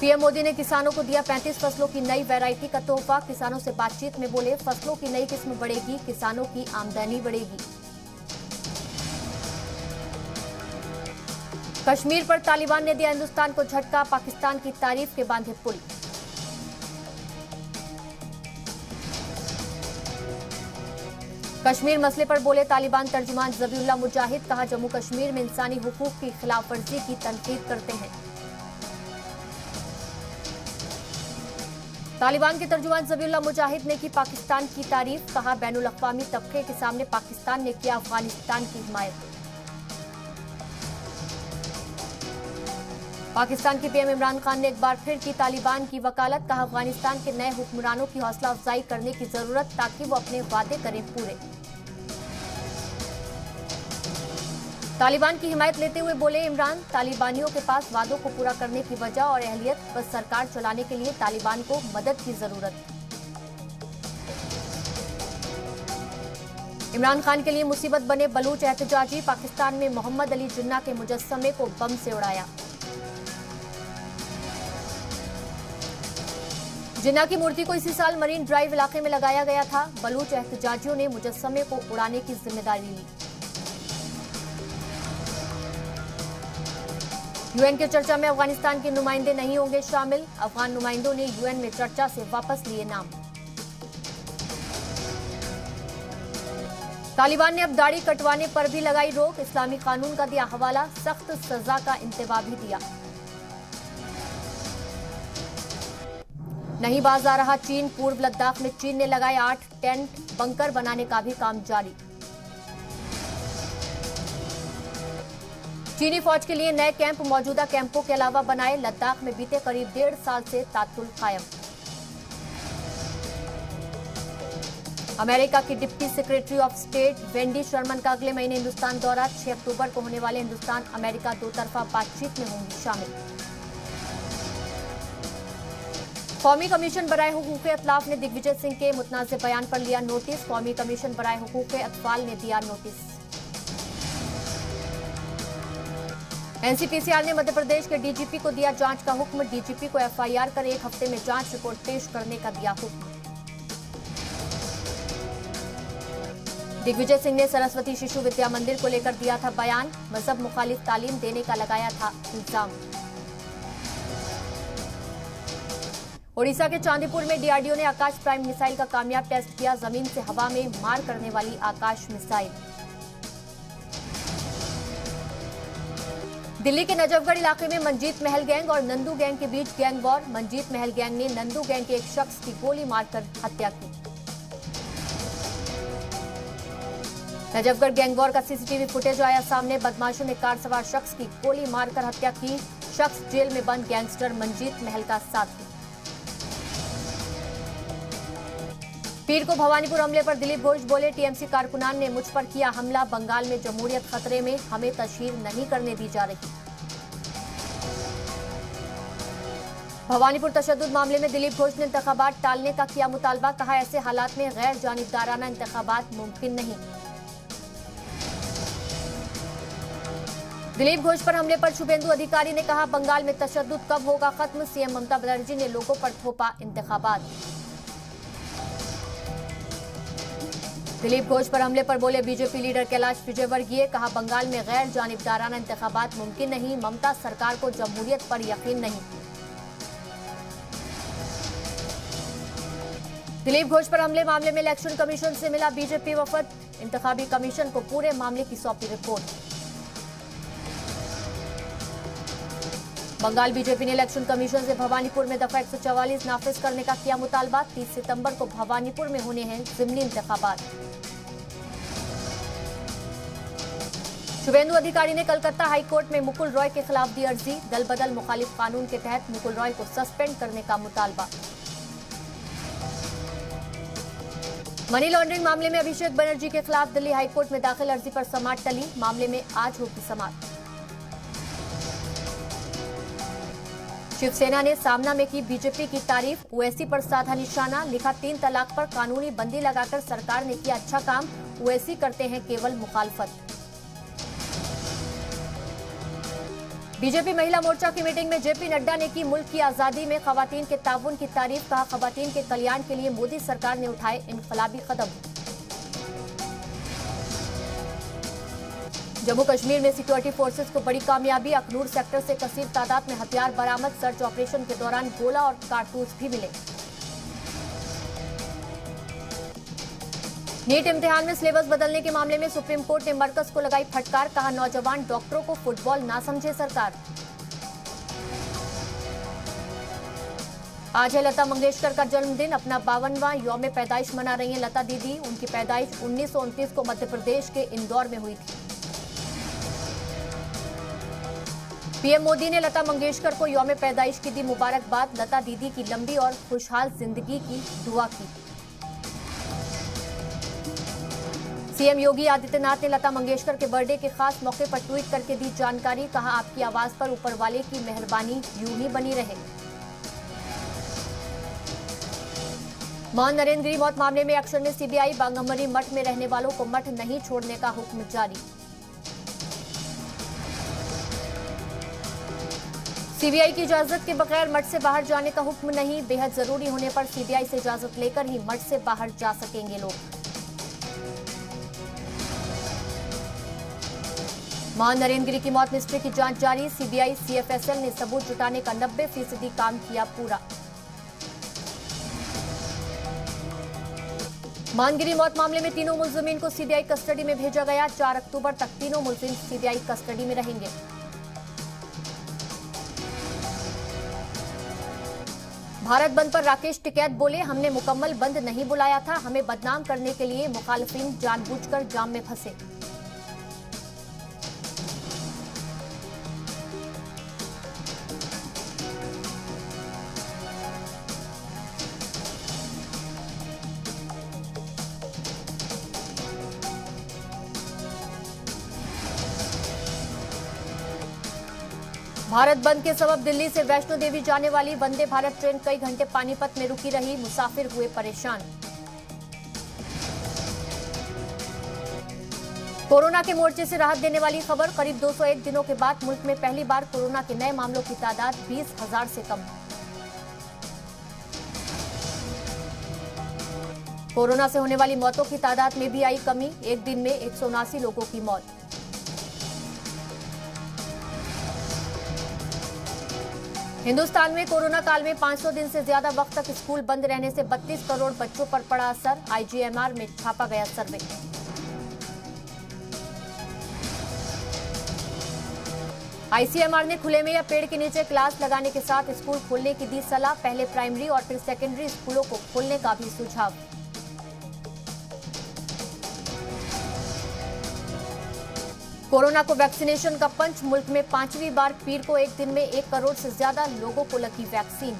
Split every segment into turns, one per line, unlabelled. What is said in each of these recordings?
PM Modi ने किसानों को दिया 35 फसलों की नई वैरायटी का तोहफा। किसानों से बातचीत में बोले, फसलों की नई किस्म बढ़ेगी, किसानों की आमदनी बढ़ेगी। कश्मीर पर तालिबान ने दिया हिंदुस्तान को झटका, पाकिस्तान की तारीफ के बांधे पुल। कश्मीर मसले पर बोले तालिबान तर्जुमान ज़बीउल्लाह मुजाहिद, कहा जम्मू कश्मीर में इंसानी हुकूक की खिलाफवर्जी की तनकीद करते हैं। तालिबान के तर्जुमान ज़बीउल्लाह मुजाहिद ने की पाकिस्तान की तारीफ, कहा बैनुल अक़वामी तबके के सामने पाकिस्तान ने किया अफगानिस्तान की हिमायत। पाकिस्तान के पीएम इमरान खान ने एक बार फिर की तालिबान की वकालत, कहा अफगानिस्तान के नए हुक्मरानों की हौसला अफजाई करने की जरूरत ताकि वो अपने वादे करें पूरे। तालिबान की हिमायत लेते हुए बोले इमरान, तालिबानियों के पास वादों को पूरा करने की वजह और अहलियत, बस सरकार चलाने के लिए तालिबान को मदद की जरूरत। इमरान खान के लिए मुसीबत बने बलूच एहतजाजी, पाकिस्तान में मोहम्मद अली जिन्ना के मुजस्समे को बम से उड़ाया। जिन्ना की मूर्ति को इसी साल मरीन ड्राइव इलाके में लगाया गया था। बलूच एहतजाजियों ने मुजस्समे को उड़ाने की जिम्मेदारी ली। यूएन की चर्चा में अफगानिस्तान के नुमाइंदे नहीं होंगे शामिल, अफगान नुमाइंदों ने यूएन में चर्चा से वापस लिए नाम। तालिबान ने अब दाढ़ी कटवाने पर भी लगाई रोक, इस्लामी कानून का दिया हवाला, सख्त सजा का इंतबा भी दिया। नहीं बाज आ रहा चीन, पूर्व लद्दाख में चीन ने लगाए 8 टेंट, बंकर बनाने का भी काम जारी। चीनी फौज के लिए नए कैंप मौजूदा कैंपों के अलावा बनाए, लद्दाख में बीते करीब 1.5 साल से तातुल कायम। अमेरिका की deputy secretary of state Wendy Sherman का अगले महीने हिंदुस्तान दौरा, 6 अक्टूबर को होने वाले हिंदुस्तान अमेरिका दोतरफा बातचीत में होंगी शामिल। कौमी कमीशन बराए हुकूक अतलाफ ने दिग्विजय सिंह के मुतनाज़ बयान पर लिया नोटिस, कौमी कमीशन बराए हुकूक अतफाल ने दिया नोटिस। एनसीपीसीआर ने मध्य प्रदेश के डीजीपी को दिया जांच का हुक्म, डीजीपी को एफआईआर कर 1 हफ्ते में जांच रिपोर्ट पेश करने का दिया हुक्म। दिग्विजय सिंह ने सरस्वती शिशु विद्या मंदिर को लेकर दिया था बयान, मजहब मुखालिफ तालीम देने का लगाया था इल्जाम। ओडिशा के चांदीपुर में डीआरडीओ ने आकाश प्राइम मिसाइल का कामयाब टेस्ट किया, जमीन से हवा में मार करने वाली आकाश मिसाइल। दिल्ली के नजफगढ़ इलाके में मंजीत महल गैंग और नंदू गैंग के बीच गैंग वॉर, मंजीत महल गैंग ने नंदू गैंग के एक शख्स की गोली मारकर हत्या की। नजफगढ़ गैंग वॉर का सीसीटीवी फुटेज आया सामने, बदमाशों ने कार सवार शख्स की गोली मारकर हत्या की, शख्स जेल में बंद गैंगस्टर मंजीत महल का साथी। पीर को भवानीपुर हमले पर दिलीप घोष बोले, टीएमसी कारकुनान ने मुझ पर किया हमला, बंगाल में जमहूरियत खतरे में, हमें तशहीर नहीं करने दी जा रही। भवानीपुर तशद्दुद मामले में दिलीप घोष ने इंतखाबात टालने का किया मुतालबा, कहा ऐसे हालात में गैर जानिबदाराना इंतखाबात मुमकिन नहीं। दिलीप घोष पर हमले पर शुभेंदु अधिकारी ने कहा, बंगाल में तशद्दुद कब होगा खत्म, सीएम ममता बनर्जी ने लोगों पर थोपा इंतखाबात। दिलीप घोष पर हमले पर बोले बीजेपी लीडर कैलाश विजयवर्गीय, कहा बंगाल में गैर जानिबदाराना इंतखाबात मुमकिन नहीं, ममता सरकार को जमहूरियत पर यकीन नहीं। दिलीप घोष पर हमले मामले में इलेक्शन कमीशन से मिला बीजेपी वफद, इंतखाबी कमीशन को पूरे मामले की सौंपी रिपोर्ट। बंगाल बीजेपी ने इलेक्शन कमीशन से भवानीपुर में दफा 144 नाफिज करने का किया मुतालबा, 30 सितंबर को भवानीपुर में होने हैं जिमनी इंतखाबात। शुभेंदु अधिकारी ने कलकत्ता हाईकोर्ट में मुकुल रॉय के खिलाफ दी अर्जी, दल बदल मुखालिफ कानून के तहत मुकुल रॉय को सस्पेंड करने का मुतालबा। मनी लॉन्ड्रिंग मामले में अभिषेक बनर्जी के खिलाफ दिल्ली हाईकोर्ट में दाखिल अर्जी पर समाअत टली, मामले में आज होगी समाअत। शिवसेना ने सामना में की बीजेपी की तारीफ, ओवैसी पर साधा निशाना, लिखा 3 तलाक पर कानूनी बंदी लगाकर सरकार ने किया अच्छा काम, ओवैसी करते हैं केवल मुखालफत। बीजेपी महिला मोर्चा की मीटिंग में जेपी नड्डा ने की मुल्क की आजादी में खवातीन के ताउन की तारीफ। कहा, खवातीन के कल्याण के लिए मोदी सरकार ने उठाए इनकलाबी कदम। जम्मू कश्मीर में सिक्योरिटी फोर्सेस को बड़ी कामयाबी। अखनूर सेक्टर से कसीर तादाद में हथियार बरामद। सर्च ऑपरेशन के दौरान गोला और कारतूस भी मिले। नीट इम्तिहान में सिलेबस बदलने के मामले में सुप्रीम कोर्ट ने मरकज को लगाई फटकार। कहा, नौजवान डॉक्टरों को फुटबॉल ना समझे सरकार। आज है लता मंगेशकर का जन्मदिन। अपना 52वां यौम पैदाइश मना रही हैं लता दीदी। उनकी पैदाइश 1929 को मध्य प्रदेश के इंदौर में हुई थी। पीएम मोदी ने लता मंगेशकर को यौम पैदाइश की दी मुबारकबाद। लता दीदी की लंबी और खुशहाल जिंदगी की दुआ की। सीएम योगी आदित्यनाथ ने लता मंगेशकर के बर्थडे के खास मौके पर ट्वीट करके दी जानकारी। कहा, आपकी आवाज पर ऊपर वाले की मेहरबानी यूं ही बनी रहे। महंत नरेंद्र गिरी मौत मामले में एक्शन में सीबीआई। बांगमरी मठ में रहने वालों को मठ नहीं छोड़ने का हुक्म जारी। सीबीआई की इजाजत के बगैर मठ से बाहर जाने का हुक्म नहीं। बेहद जरूरी होने पर सीबीआई से इजाजत लेकर ही मठ से बाहर जा सकेंगे लोग। महंत नरेंद्र गिरी की मौत मिस्ट्री की जांच जारी। सीबीआई सीएफएसएल ने सबूत जुटाने का 90% काम किया पूरा। महंत गिरी मौत मामले में तीनों मुलजिमीन को सीबीआई कस्टडी में भेजा गया। 4 अक्टूबर तक तीनों मुलजिम सीबीआई कस्टडी में रहेंगे। भारत बंद पर राकेश टिकैत बोले, हमने मुकम्मल बंद नहीं बुलाया था। हमें बदनाम करने के लिए मुखालिफिन जानबूझकर जाम में फंसे। भारत बंद के सबब दिल्ली से वैष्णो देवी जाने वाली वंदे भारत ट्रेन कई घंटे पानीपत में रुकी रही। मुसाफिर हुए परेशान। कोरोना के मोर्चे से राहत देने वाली खबर। करीब 201 दिनों के बाद मुल्क में पहली बार कोरोना के नए मामलों की तादाद 20,000 से कम। कोरोना से होने वाली मौतों की तादाद में भी आई कमी। एक दिन में 179 लोगों की मौत। हिंदुस्तान में कोरोना काल में 500 दिन से ज्यादा वक्त तक स्कूल बंद रहने से 32 करोड़ बच्चों पर पड़ा असर। आईजीएमआर में छापा गया सर्वे। आईसीएमआर ने खुले में या पेड़ के नीचे क्लास लगाने के साथ स्कूल खोलने की दी सलाह। पहले प्राइमरी और फिर सेकेंडरी स्कूलों को खोलने का भी सुझाव। कोरोना को वैक्सीनेशन का पंच। मुल्क में 5वीं बार पीर को एक दिन में 1 करोड़ से ज्यादा लोगों को लगी वैक्सीन।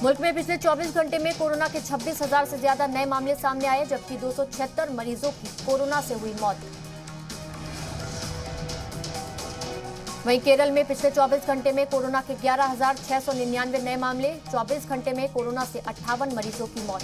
मुल्क में पिछले 24 घंटे में कोरोना के 26,000 से ज्यादा नए मामले सामने आए, जबकि 276 मरीजों की कोरोना से हुई मौत। वहीं केरल में पिछले 24 घंटे में कोरोना के 11,699 नए मामले। 24 घंटे में कोरोना से 58 मरीजों की मौत।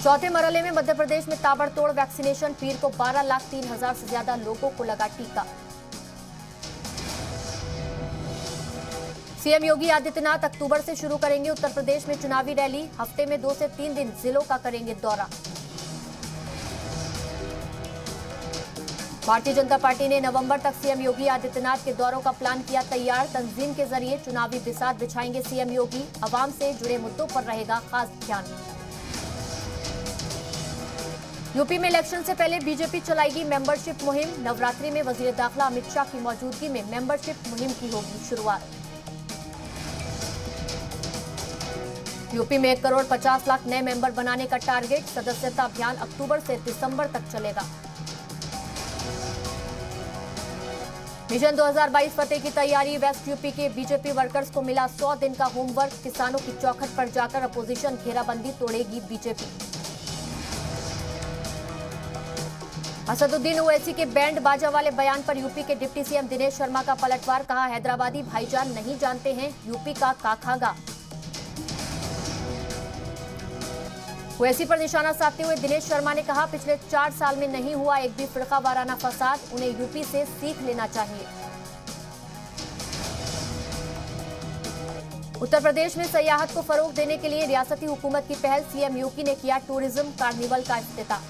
चौथे मरहले में मध्य प्रदेश में ताबड़तोड़ वैक्सीनेशन। पीर को 12,03,000 से ज्यादा लोगों को लगा टीका। सीएम योगी आदित्यनाथ अक्टूबर से शुरू करेंगे उत्तर प्रदेश में चुनावी रैली। हफ्ते में 2 से 3 दिन जिलों का करेंगे दौरा। भारतीय जनता पार्टी ने नवंबर तक सीएम योगी आदित्यनाथ के दौरों का प्लान किया तैयार। तंजीम के जरिए चुनावी बिसात बिछाएंगे सीएम योगी। अवाम से जुड़े मुद्दों पर रहेगा खास ध्यान। यूपी में इलेक्शन से पहले बीजेपी चलाएगी मेंबरशिप मुहिम। नवरात्रि में वजीर दाखिला अमित शाह की मौजूदगी में मेंबरशिप मुहिम की होगी शुरुआत। यूपी में 1 करोड़ 50 लाख नए मेंबर बनाने का टारगेट। सदस्यता अभियान अक्टूबर से दिसंबर तक चलेगा। मिशन 2022 फतेह की तैयारी। वेस्ट यूपी के बीजेपी वर्कर्स को मिला 100 दिन का होमवर्क। किसानों की चौखट पर जाकर अपोजिशन घेराबंदी तोड़ेगी बीजेपी। असदुद्दीन ओवैसी के बैंड बाजा वाले बयान पर यूपी के डिप्टी सीएम दिनेश शर्मा का पलटवार। कहा, हैदराबादी भाईजान नहीं जानते हैं यूपी का काखागा। ओवैसी पर निशाना साधते हुए दिनेश शर्मा ने कहा, पिछले 4 साल में नहीं हुआ एक भी फिरका वाराना फसाद, उन्हें यूपी से सीख लेना चाहिए। उत्तर प्रदेश में सयाहत को फरोग देने के लिए रियासती हुकूमत की पहल, सीएम योगी ने किया टूरिज्म कार्निवल का इफ्तिताह।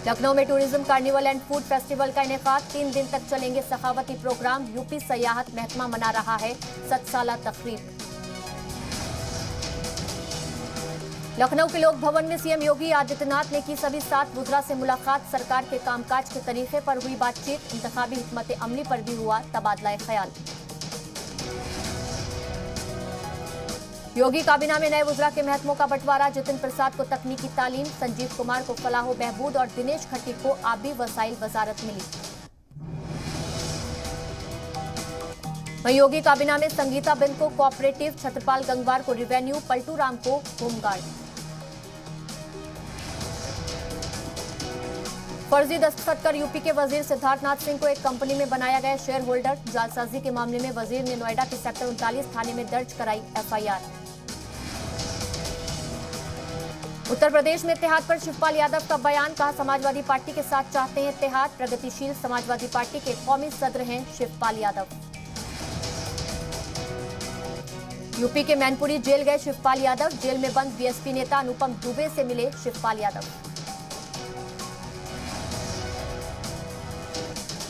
लखनऊ में tourism carnival and food festival का इनेकाद, 3 दिन तक चलेंगे सखावती प्रोग्राम। यूपी सयाहत महकमा मना रहा है 7 साला तकरीब। लखनऊ के लोक भवन में सीएम योगी आदित्यनाथ ने की सभी 7 वुज़रा से मुलाकात, सरकार के कामकाज के तरीके पर हुई बातचीत, इंतखाबी हिकमत अमली पर भी हुआ तबादला ख्याल। योगी काबीना में नए वुज़रा के महकमों का बंटवारा, जितिन प्रसाद को तकनीकी तालीम, संजीव कुमार को फलाह बहबूद और दिनेश खट्टी को आबी वसाइल वजारत मिली। वहीं योगी काबीना में संगीता बिन को कोऑपरेटिव, छत्रपाल गंगवार को रिवेन्यू, पलटू राम को होमगार्ड। फर्जी दस्तखत कर यूपी के वजीर सिद्धार्थनाथ सिंह को एक कंपनी में बनाया गया शेयर होल्डर, जालसाजी के मामले में वजीर ने नोएडा के सेक्टर 39 थाने में दर्ज कराई एफआईआर। उत्तर प्रदेश में इत्तेहाद पर शिवपाल यादव का बयान, कहा समाजवादी पार्टी के साथ चाहते हैं इत्तेहाद, प्रगतिशील समाजवादी पार्टी के कौमी सदर हैं शिवपाल यादव। यूपी के मैनपुरी जेल गए शिवपाल यादव, जेल में बंद बीएसपी नेता अनुपम दुबे से मिले शिवपाल यादव।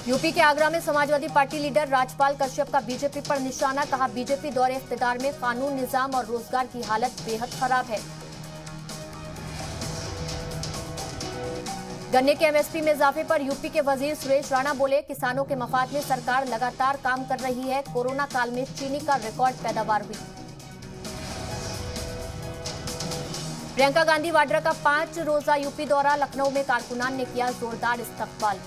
यूपी के आगरा में समाजवादी पार्टी लीडर राजपाल कश्यप का बीजेपी पर निशाना, कहा बीजेपी दौरे इख्तिदार में कानून, निजाम और रोजगार की हालत बेहद खराब है। गन्ने के एमएसपी में इजाफे पर यूपी के वजीर सुरेश राणा बोले, किसानों के मफाद में सरकार लगातार काम कर रही है, कोरोना काल में चीनी का रिकॉर्ड पैदावार हुई। प्रियंका गांधी वाड्रा का 5 रोजा यूपी दौरा, लखनऊ में कारकुनान ने किया जोरदार इस्तकबाल।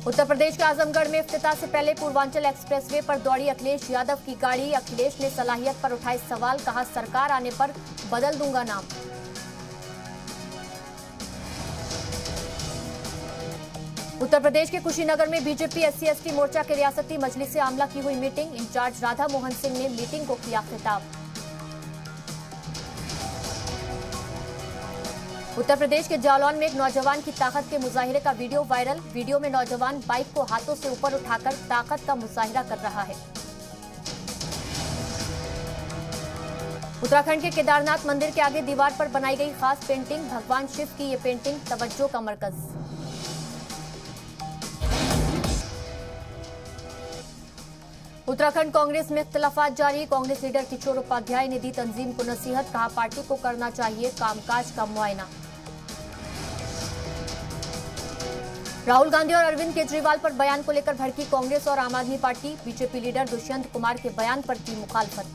उत्तर प्रदेश के आजमगढ़ में इफ्तिताह से पहले पूर्वांचल एक्सप्रेसवे पर दौड़ी अखिलेश यादव की गाड़ी, अखिलेश ने सलाहियत पर उठाए सवाल, कहा सरकार आने पर बदल दूंगा नाम। उत्तर प्रदेश के कुशीनगर में बीजेपी SC/ST मोर्चा के रियासती मजलिस से आमला की हुई मीटिंग, इंचार्ज राधा मोहन सिंह ने मीटिंग को किया खिताब। उत्तर प्रदेश के जालौन में एक नौजवान की ताकत के मुजाहिरे का वीडियो वायरल, वीडियो में नौजवान बाइक को हाथों से ऊपर उठाकर ताकत का मुजाहिरा कर रहा है। उत्तराखंड के केदारनाथ मंदिर के आगे दीवार पर बनाई गई खास पेंटिंग, भगवान शिव की ये पेंटिंग तवज्जो का मरकज। उत्तराखंड कांग्रेस में इख्तिलाफात जारी, कांग्रेस लीडर किशोर उपाध्याय ने दी तंजीम को नसीहत, कहा पार्टी को करना चाहिए कामकाज का मुआयना। राहुल गांधी और अरविंद केजरीवाल पर बयान को लेकर भड़की कांग्रेस और आम आदमी party, BJP leader Dushyant Kumar के बयान पर की मुखालफत।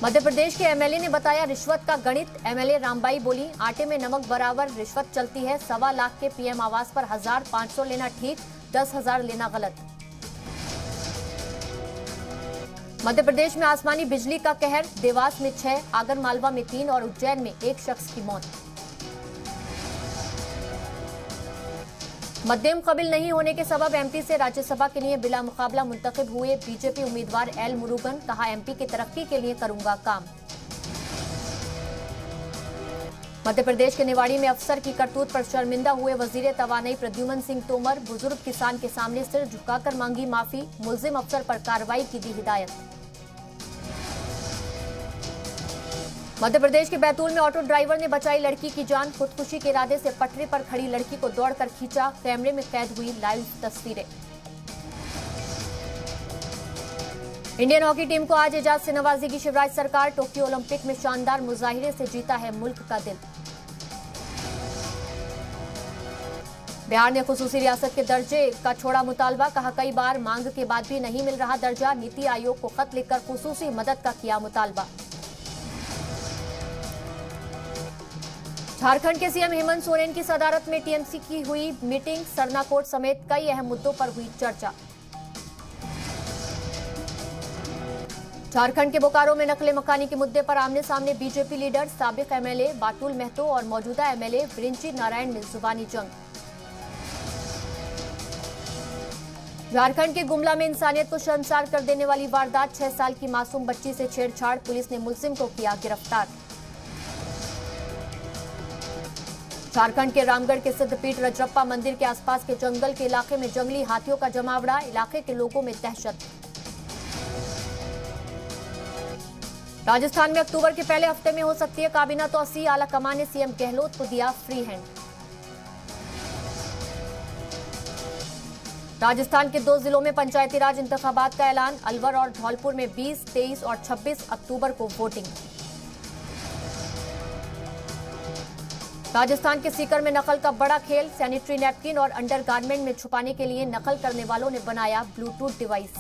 मध्य प्रदेश के एमएलए ने बताया रिश्वत का गणित, एमएलए रामबाई बोली आटे में नमक बराबर रिश्वत चलती है, 1.25 लाख के पीएम आवास पर 1500 लेना ठीक, 10,000 लेना गलत। मध्य प्रदेश में आसमानी बिजली का कहर, देवास में 6, आगर मालवा में 3 और उज्जैन में 1 शख्स की मौत। मध्यम कबिल नहीं होने के सबब एमपी से राज्यसभा के लिए बिला मुकाबला मुंतखब हुए बीजेपी उम्मीदवार एल मुरुगन, कहा एमपी की तरक्की के लिए करूंगा काम। मध्य प्रदेश के निवाड़ी में अफसर की करतूत पर शर्मिंदा हुए वजीर तवानाई प्रद्युमन सिंह तोमर, बुजुर्ग किसान के सामने सिर झुकाकर मांगी माफी, मुलजिम अफसर पर कार्रवाई की दी हिदायत। मध्य प्रदेश के बैतूल में ऑटो ड्राइवर ने बचाई लड़की की जान, खुदकुशी के इरादे से पटरी पर खड़ी लड़की को दौड़कर खींचा, कैमरे में कैद हुई लाइव तस्वीरें। इंडियन हॉकी टीम को आज एजाज से नवाजेगी शिवराज सरकार, टोक्यो ओलंपिक में शानदार मुजाहिरे से जीता है मुल्क का दिल। बिहार ने खुसूसी रियासत के दर्जे का छोड़ा मुतालबा, कहा कई बार मांग के बाद भी नहीं मिल रहा दर्जा, नीति आयोग को खत लिखकर खुसूसी मदद का किया मुतालबा। झारखंड के सीएम हेमंत सोरेन की सदारत में टीएमसी की हुई मीटिंग, सरना कोर्ट समेत कई अहम मुद्दों पर हुई चर्चा। झारखंड के बोकारो में नकले मकानी के मुद्दे पर आमने सामने बीजेपी लीडर, साबिक एमएलए बाटुल महतो और मौजूदा एमएलए विरिंची नारायण में जुबानी जंग। झारखंड के गुमला में इंसानियत को शर्मसार कर देने वाली वारदात, 6 साल की मासूम बच्ची से छेड़छाड़, पुलिस ने मुलजिम को किया गिरफ्तार। झारखंड के रामगढ़ के सिद्धपीठ रजरप्पा मंदिर के आसपास के जंगल के इलाके में जंगली हाथियों का जमावड़ा, इलाके के लोगों में दहशत। राजस्थान में अक्टूबर के पहले हफ्ते में हो सकती है काबीना तौसी, आला कमान ने सीएम गहलोत को दिया फ्री हैंड। राजस्थान के 2 जिलों में पंचायती राज इंतखाबात का ऐलान, अलवर और धौलपुर में 20, 23 और 26 अक्टूबर को वोटिंग। राजस्थान के सीकर में नकल का बड़ा खेल, सैनिटरी नैपकिन और अंडरगारमेंट में छुपाने के लिए नकल करने वालों ने बनाया ब्लूटूथ डिवाइस।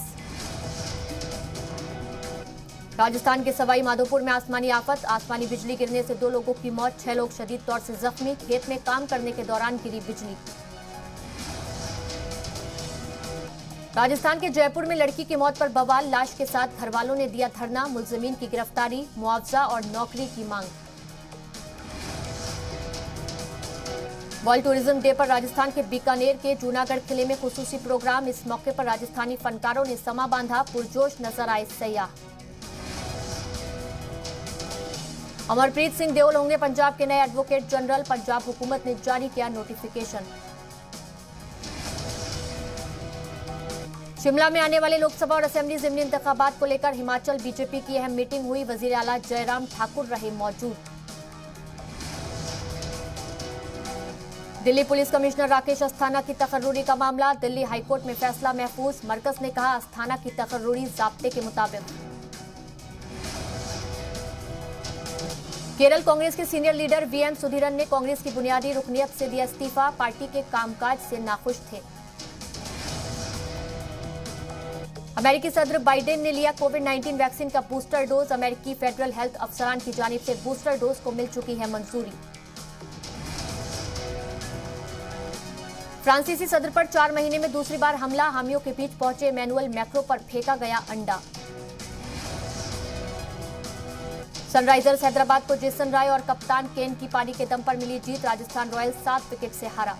राजस्थान के सवाई माधोपुर में आसमानी आफत, आसमानी बिजली गिरने से 2 लोगों की मौत, 6 लोग शदीद तौर से जख्मी, खेत में काम करने के दौरान गिरी बिजली। राजस्थान के जयपुर में लड़की की मौत पर बवाल, लाश के साथ घरवालों ने दिया धरना, मुलजिमीन की गिरफ्तारी, मुआवजा और नौकरी की मांग। वर्ल्ड टूरिज्म डे पर राजस्थान के बीकानेर के जूनागढ़ किले में खुसूसी प्रोग्राम, इस मौके पर राजस्थानी फनकारों ने समा बांधा, पुरजोश नजर आए सयाह। अमरप्रीत सिंह देओल होंगे पंजाब के नए एडवोकेट जनरल, पंजाब हुकूमत ने जारी किया नोटिफिकेशन। शिमला में आने वाले लोकसभा और असेंबली ज़िमनी इंतखाबात को लेकर हिमाचल बीजेपी की अहम मीटिंग हुई, वजीर आला जयराम ठाकुर रहे मौजूद। दिल्ली पुलिस कमिश्नर राकेश अस्थाना की तकर्रुरी का मामला, दिल्ली हाईकोर्ट में फैसला महफूज, मरकज ने कहा अस्थाना की तकर्रुरी ज़ाब्ते के मुताबिक। केरल कांग्रेस के सीनियर लीडर वीएम सुधीरन ने कांग्रेस की बुनियादी रुकनियत से दिया इस्तीफा, पार्टी के कामकाज से नाखुश थे। अमेरिकी सदर बाइडेन ने लिया कोविड-19 वैक्सीन का बूस्टर डोज, अमेरिकी फेडरल हेल्थ अफसरान की जानिब से बूस्टर डोज को मिल चुकी है मंजूरी। फ्रांसीसी सदर पर 4 महीने में दूसरी बार हमला, हामियों के बीच पहुंचे इमैनुअल मैक्रो पर फेंका गया अंडा। सनराइजर्स हैदराबाद को जेसन राय और कप्तान केन की पारी के दम पर मिली जीत, राजस्थान रॉयल्स 7 विकेट से हारा।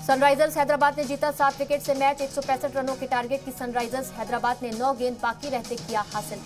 सनराइजर्स हैदराबाद ने जीता 7 विकेट से मैच, 165 रनों के टारगेट की सनराइजर्स हैदराबाद ने 9 गेंद बाकी रहते किया हासिल।